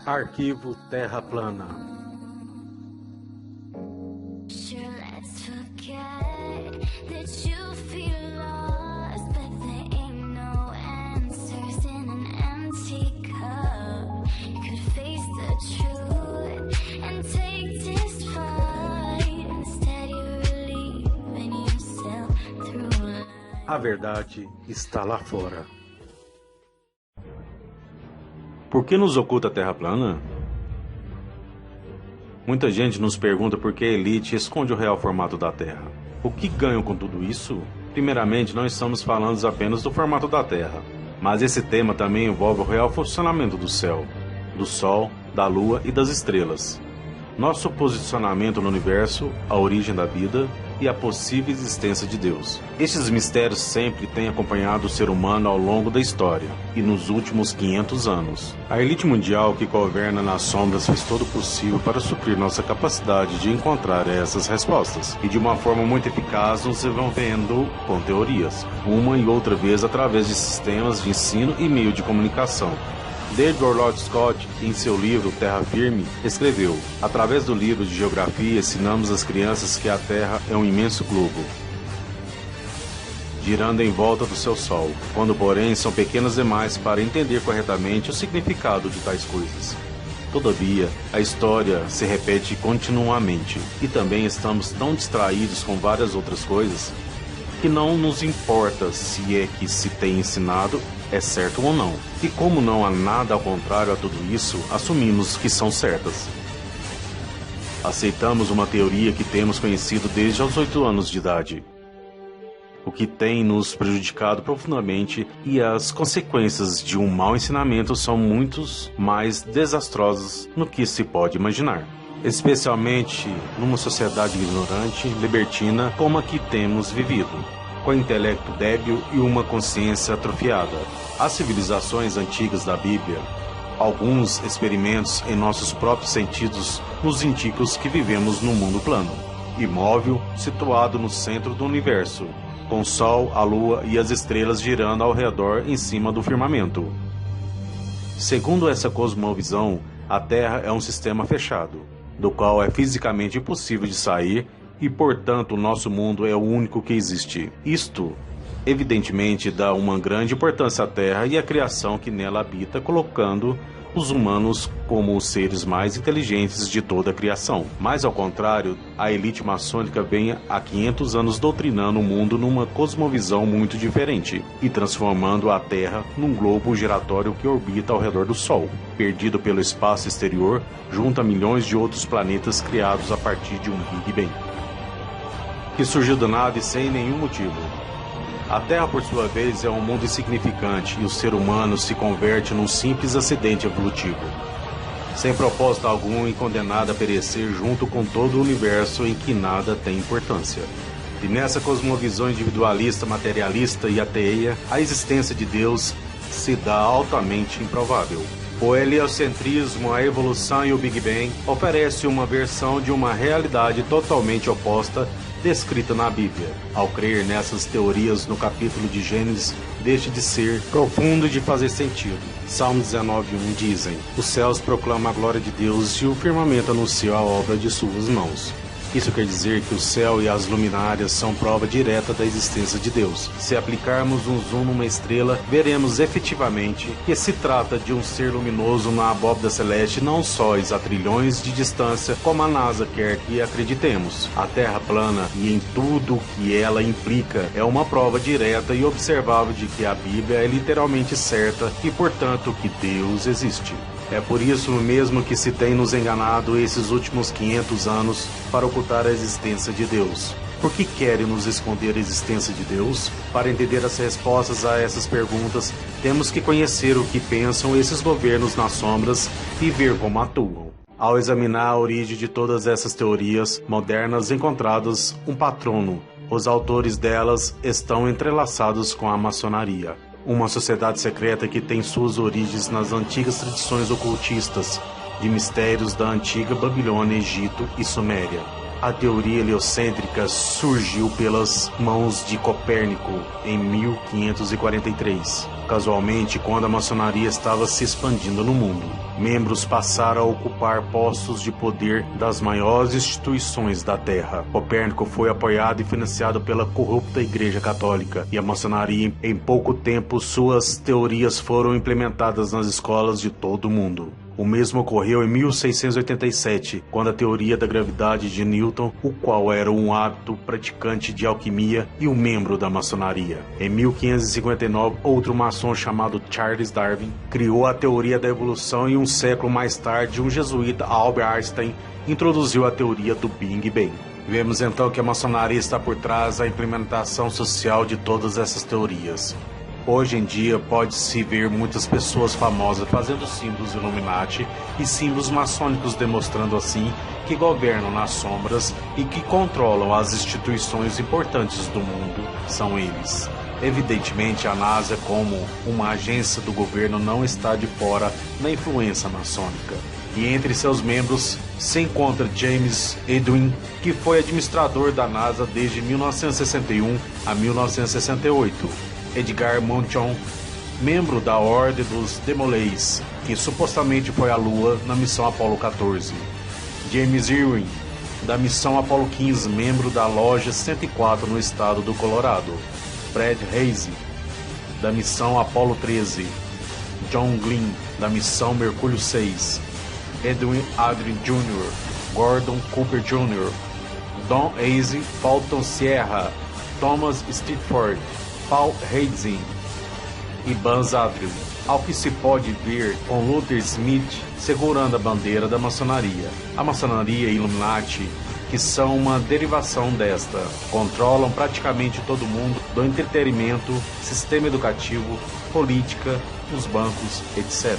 Arquivo Terra Plana. A verdade está lá fora. Por que nos oculta a Terra plana? Muita gente nos pergunta por que a elite esconde o real formato da Terra. O que ganham com tudo isso? Primeiramente, não estamos falando apenas do formato da Terra, mas esse tema também envolve o real funcionamento do céu, do Sol, da Lua e das estrelas. Nosso posicionamento no universo, a origem da vida e a possível existência de Deus. Estes mistérios sempre têm acompanhado o ser humano ao longo da história e nos últimos 500 anos. A elite mundial que governa nas sombras fez todo o possível para suprir nossa capacidade de encontrar essas respostas e de uma forma muito eficaz nos envolvendo com teorias, uma e outra vez através de sistemas de ensino e meio de comunicação. David Orlov Scott, em seu livro Terra Firme, escreveu: através do livro de geografia, ensinamos às crianças que a Terra é um imenso globo, girando em volta do seu Sol, quando porém são pequenas demais para entender corretamente o significado de tais coisas. Todavia, a história se repete continuamente, e também estamos tão distraídos com várias outras coisas, que não nos importa se é que se tem ensinado é certo ou não. E como não há nada ao contrário a tudo isso, assumimos que são certas. Aceitamos uma teoria que temos conhecido desde os 8 anos de idade, o que tem nos prejudicado profundamente, e as consequências de um mau ensinamento são muito mais desastrosas no que se pode imaginar, especialmente numa sociedade ignorante, libertina como a que temos vivido, com intelecto débil e uma consciência atrofiada. As civilizações antigas da Bíblia, alguns experimentos em nossos próprios sentidos, nos indicam que vivemos num mundo plano, imóvel, situado no centro do universo, com o Sol, a Lua e as estrelas girando ao redor em cima do firmamento. Segundo essa cosmovisão, a Terra é um sistema fechado, do qual é fisicamente impossível de sair, e portanto o nosso mundo é o único que existe. Isto, evidentemente, dá uma grande importância à Terra e à criação que nela habita, colocando os humanos como os seres mais inteligentes de toda a criação. Mas, ao contrário, a elite maçônica vem há 500 anos doutrinando o mundo numa cosmovisão muito diferente e transformando a Terra num globo giratório que orbita ao redor do Sol, perdido pelo espaço exterior, junto a milhões de outros planetas criados a partir de um Big Bang, que surgiu do nada e sem nenhum motivo. A Terra, por sua vez, é um mundo insignificante e o ser humano se converte num simples acidente evolutivo, sem propósito algum e condenado a perecer junto com todo o universo em que nada tem importância. E nessa cosmovisão individualista, materialista e ateia, a existência de Deus se dá altamente improvável. O heliocentrismo, a evolução e o Big Bang oferecem uma versão de uma realidade totalmente oposta descrita na Bíblia. Ao crer nessas teorias no capítulo de Gênesis, deixa de ser profundo e de fazer sentido. Salmo 19:1 dizem: os céus proclamam a glória de Deus e o firmamento anuncia a obra de suas mãos. Isso quer dizer que o céu e as luminárias são prova direta da existência de Deus. Se aplicarmos um zoom numa estrela, veremos efetivamente que se trata de um ser luminoso na abóbada celeste, não só a trilhões de distância, como a NASA quer que acreditemos. A Terra plana, e em tudo o que ela implica, é uma prova direta e observável de que a Bíblia é literalmente certa e, portanto, que Deus existe. É por isso mesmo que se tem nos enganado esses últimos 500 anos para ocultar a existência de Deus. Por que querem nos esconder a existência de Deus? Para entender as respostas a essas perguntas, temos que conhecer o que pensam esses governos nas sombras e ver como atuam. Ao examinar a origem de todas essas teorias modernas, encontradas um patrono. Os autores delas estão entrelaçados com a maçonaria, uma sociedade secreta que tem suas origens nas antigas tradições ocultistas de mistérios da antiga Babilônia, Egito e Suméria. A teoria heliocêntrica surgiu pelas mãos de Copérnico em 1543, casualmente quando a maçonaria estava se expandindo no mundo. Membros passaram a ocupar postos de poder das maiores instituições da Terra. Copérnico foi apoiado e financiado pela corrupta Igreja Católica, e a maçonaria, em pouco tempo, suas teorias foram implementadas nas escolas de todo o mundo. O mesmo ocorreu em 1687, quando a teoria da gravidade de Newton, o qual era um hábito praticante de alquimia e um membro da maçonaria. Em 1559, outro maçom chamado Charles Darwin criou a teoria da evolução, e um século mais tarde, um jesuíta, Albert Einstein, introduziu a teoria do Big Bang. Vemos então que a maçonaria está por trás da implementação social de todas essas teorias. Hoje em dia pode-se ver muitas pessoas famosas fazendo símbolos Illuminati e símbolos maçônicos, demonstrando assim que governam nas sombras e que controlam as instituições importantes do mundo. São eles. Evidentemente, a NASA, como uma agência do governo, não está de fora da influência maçônica. E entre seus membros se encontra James Edwin, que foi administrador da NASA desde 1961 a 1968. Edgar Montjon, membro da Ordem dos Demolês, que supostamente foi à Lua na missão Apollo 14. James Irwin, da missão Apollo 15, membro da Loja 104 no estado do Colorado. Fred Haise, da missão Apollo 13. John Glenn, da missão Mercúrio 6. Edwin Aldrin Jr., Gordon Cooper Jr., Don Haise, Fulton Sierra, Thomas Stitford, Paul Heitzing e Buzz Aldrin, ao que se pode ver com Luther Smith segurando a bandeira da maçonaria. A maçonaria e Illuminati, que são uma derivação desta, controlam praticamente todo mundo, do entretenimento, sistema educativo, política, os bancos, etc.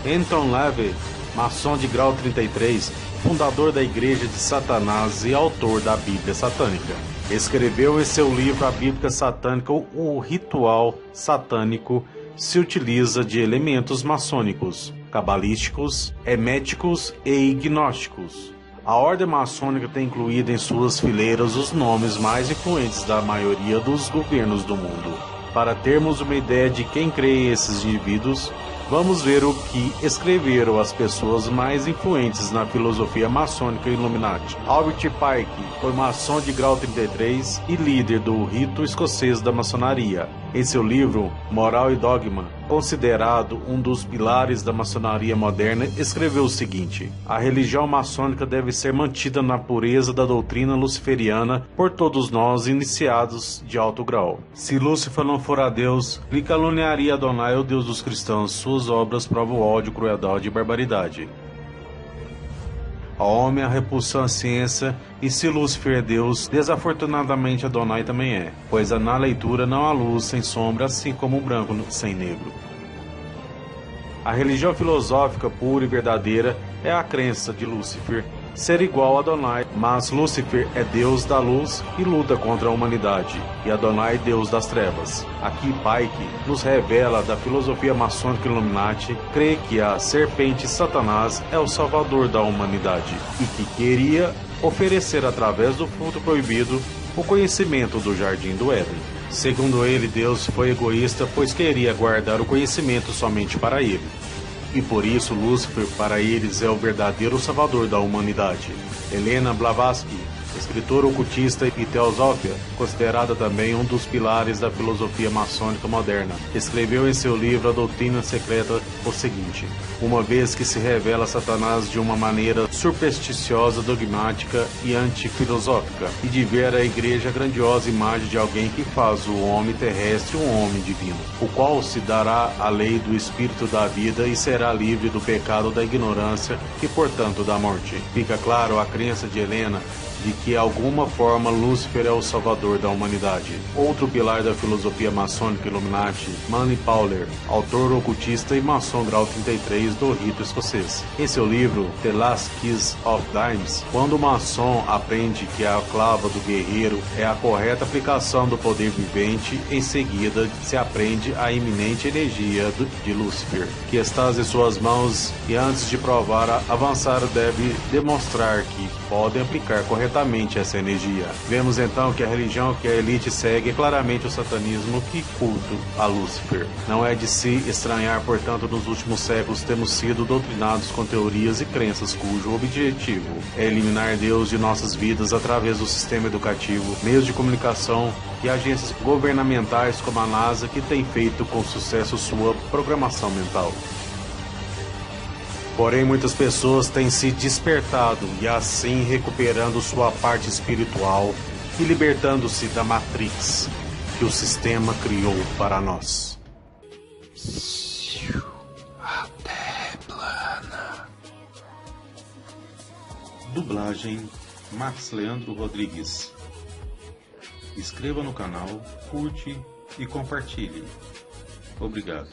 Anton LaVey, maçom de grau 33, fundador da Igreja de Satanás e autor da Bíblia Satânica, escreveu em seu livro A Bíblia Satânica: o ritual satânico se utiliza de elementos maçônicos, cabalísticos, herméticos e gnósticos. A ordem maçônica tem incluído em suas fileiras os nomes mais influentes da maioria dos governos do mundo. Para termos uma ideia de quem crê esses indivíduos, vamos ver o que escreveram as pessoas mais influentes na filosofia maçônica e Illuminati. Albert Pike foi maçom de grau 33 e líder do rito escocês da maçonaria. Em seu livro Moral e Dogma, considerado um dos pilares da maçonaria moderna, escreveu o seguinte: a religião maçônica deve ser mantida na pureza da doutrina luciferiana por todos nós iniciados de alto grau. Se Lúcifer não for a Deus, lhe caluniaria Adonai, o Deus dos cristãos. Suas obras provam ódio, crueldade e barbaridade. Ao homem a repulsão à ciência, e se Lúcifer é Deus, desafortunadamente Adonai também é, pois na leitura não há luz sem sombra, assim como o branco sem negro. A religião filosófica pura e verdadeira é a crença de Lúcifer ser igual a Adonai, mas Lúcifer é Deus da luz e luta contra a humanidade, e Adonai Deus das trevas. Aqui Pike nos revela da filosofia maçônica Illuminati, crê que a serpente Satanás é o salvador da humanidade e que queria oferecer através do fruto proibido o conhecimento do jardim do Éden. Segundo ele, Deus foi egoísta, pois queria guardar o conhecimento somente para ele. E por isso Lúcifer para eles é o verdadeiro salvador da humanidade. Helena Blavatsky, escritora ocultista e teosófica, considerada também um dos pilares da filosofia maçônica moderna, escreveu em seu livro A Doutrina Secreta o seguinte: uma vez que se revela Satanás de uma maneira supersticiosa, dogmática e antifilosófica, e de ver a igreja a grandiosa imagem de alguém que faz o homem terrestre um homem divino, o qual se dará a lei do espírito da vida e será livre do pecado da ignorância e, portanto, da morte. Fica claro a crença de Helena de que, de alguma forma, Lúcifer é o salvador da humanidade. Outro pilar da filosofia maçônica Illuminati, Manly Pauler, autor ocultista e maçom grau 33 do rito escocês. Em seu livro, The Last Kiss of Dimes, quando o maçom aprende que a clava do guerreiro é a correta aplicação do poder vivente, em seguida se aprende a iminente energia de Lúcifer, que está em suas mãos, e antes de provar avançar deve demonstrar que podem aplicar corretamente essa energia. Vemos então que a religião que a elite segue é claramente o satanismo, que culto a Lúcifer. Não é de se estranhar, portanto, nos últimos séculos temos sido doutrinados com teorias e crenças cujo objetivo é eliminar Deus de nossas vidas através do sistema educativo, meios de comunicação e agências governamentais como a NASA, que tem feito com sucesso sua programação mental. Porém, muitas pessoas têm se despertado e assim recuperando sua parte espiritual e libertando-se da Matrix que o sistema criou para nós. A Terra é plana. Dublagem Max Leandro Rodrigues. Inscreva no canal, curte e compartilhe. Obrigado.